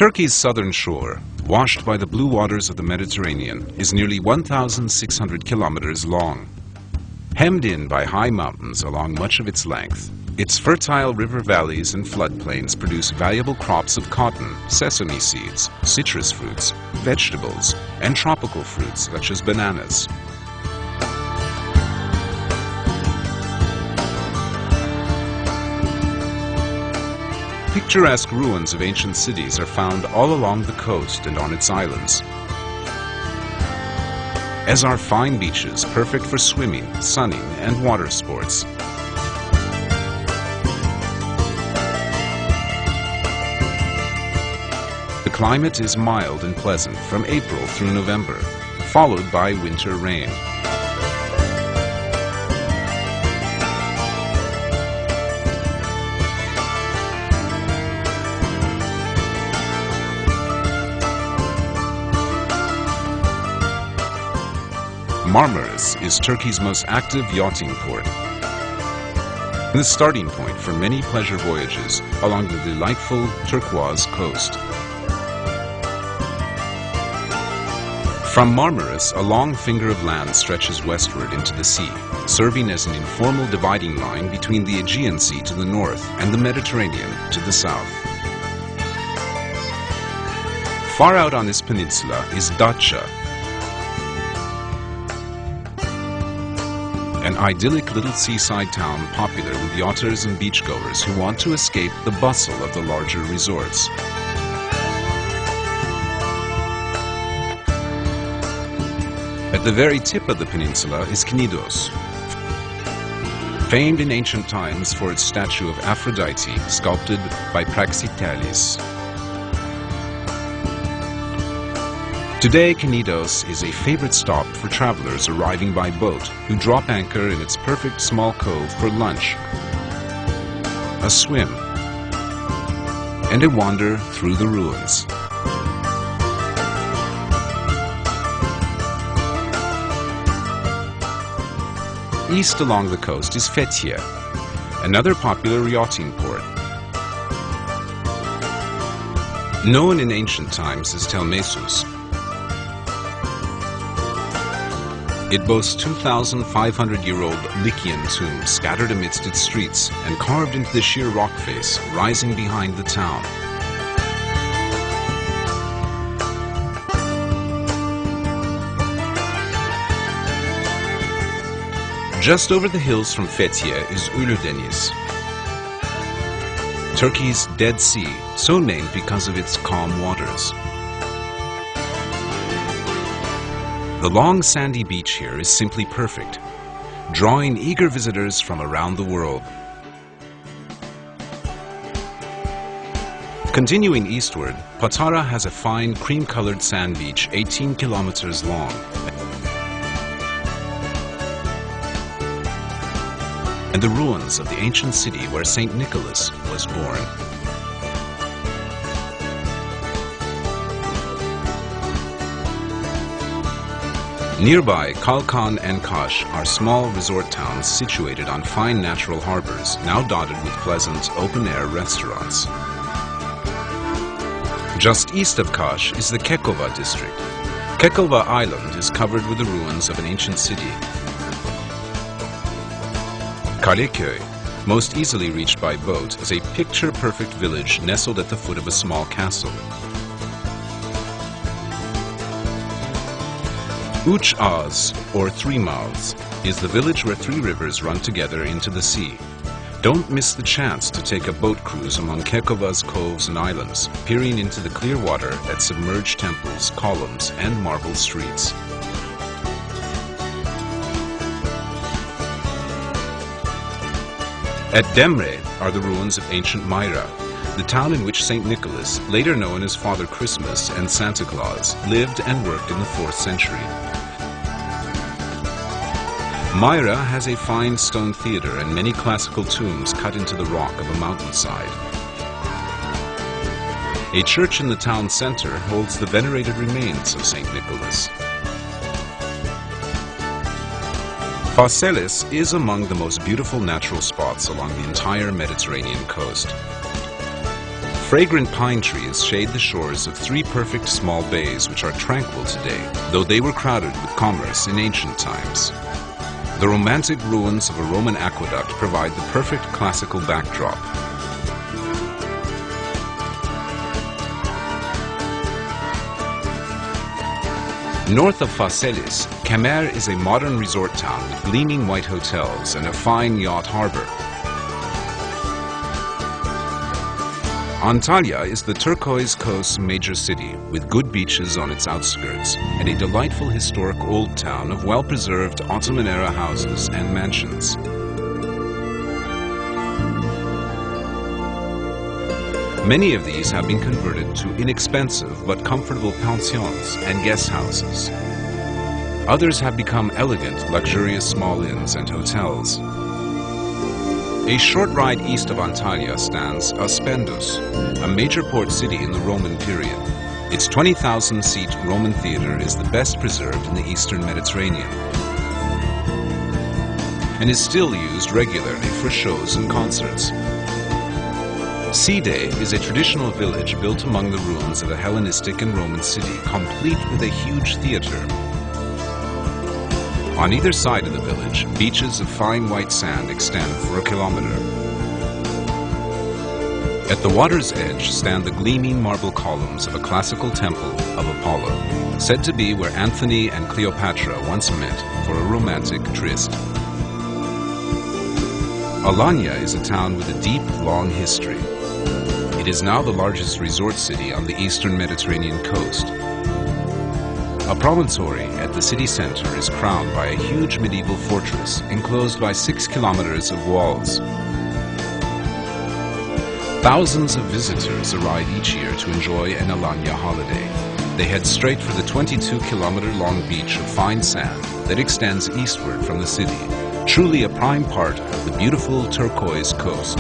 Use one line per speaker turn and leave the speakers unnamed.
Turkey's southern shore, washed by the blue waters of the Mediterranean, is nearly 1,600 kilometers long. Hemmed in by high mountains along much of its length, its fertile river valleys and floodplains produce valuable crops of cotton, sesame seeds, citrus fruits, vegetables, and tropical fruits such as bananas. Picturesque ruins of ancient cities are found all along the coast and on its islands, as are fine beaches perfect for swimming, sunning, and water sports. The climate is mild and pleasant from April through November, followed by winter rain. Marmaris is Turkey's most active yachting port, and the starting point for many pleasure voyages along the delightful turquoise coast. From Marmaris, a long finger of land stretches westward into the sea, serving as an informal dividing line between the Aegean Sea to the north and the Mediterranean to the south. Far out on this peninsula is Datça, an idyllic little seaside town popular with yachters and beachgoers who want to escape the bustle of the larger resorts. At the very tip of the peninsula is Knidos, famed in ancient times for its statue of Aphrodite sculpted by Praxiteles. Today, Knidos is a favorite stop for travelers arriving by boat who drop anchor in its perfect small cove for lunch, a swim, and a wander through the ruins. East along the coast is Fethiye, another popular yachting port. Known in ancient times as Tel Messus, it boasts 2,500-year-old Lycian tombs scattered amidst its streets and carved into the sheer rock face rising behind the town. Just over the hills from Fethiye is Uludeniz, Turkey's Dead Sea, so named because of its calm waters. The long sandy beach here is simply perfect, drawing eager visitors from around the world. Continuing eastward, Patara has a fine cream-colored sand beach 18 kilometers long, and the ruins of the ancient city where Saint Nicholas was born. Nearby, Kalkan and Kaş are small resort towns situated on fine natural harbors, now dotted with pleasant open-air restaurants. Just east of Kaş is the Kekova district. Kekova Island is covered with the ruins of an ancient city. Kaleköy, most easily reached by boat, is a picture-perfect village nestled at the foot of a small castle. Üç Ağız, or Three Mouths, is the village where three rivers run together into the sea. Don't miss the chance to take a boat cruise among Kekova's coves and islands, peering into the clear water at submerged temples, columns, and marble streets. At Demre are the ruins of ancient Myra, the town in which Saint Nicholas, later known as Father Christmas and Santa Claus, lived and worked in the 4th century. Myra has a fine stone theater and many classical tombs cut into the rock of a mountainside. A church in the town center holds the venerated remains of Saint Nicholas. Phaselis is among the most beautiful natural spots along the entire Mediterranean coast. Fragrant pine trees shade the shores of three perfect small bays which are tranquil today, though they were crowded with commerce in ancient times. The romantic ruins of a Roman aqueduct provide the perfect classical backdrop. North of Phaselis, Kemer is a modern resort town with gleaming white hotels and a fine yacht harbor. Antalya is the turquoise coast's major city, with good beaches on its outskirts and a delightful historic old town of well-preserved Ottoman-era houses and mansions. Many of these have been converted to inexpensive but comfortable pensions and guest houses. Others have become elegant, luxurious small inns and hotels. A short ride east of Antalya stands Aspendus, a major port city in the Roman period. Its 20,000-seat Roman theater is the best preserved in the eastern Mediterranean and is still used regularly for shows and concerts. Side is a traditional village built among the ruins of a Hellenistic and Roman city, complete with a huge theater. On either side of the village, beaches of fine white sand extend for a kilometer. At the water's edge stand the gleaming marble columns of a classical temple of Apollo, said to be where Antony and Cleopatra once met for a romantic tryst. Alanya is a town with a deep, long history. It is now the largest resort city on the eastern Mediterranean coast. A promontory at the city center is crowned by a huge medieval fortress enclosed by 6 kilometers of walls. Thousands of visitors arrive each year to enjoy an Alanya holiday. They head straight for the 22-kilometer-long beach of fine sand that extends eastward from the city, truly a prime part of the beautiful turquoise coast.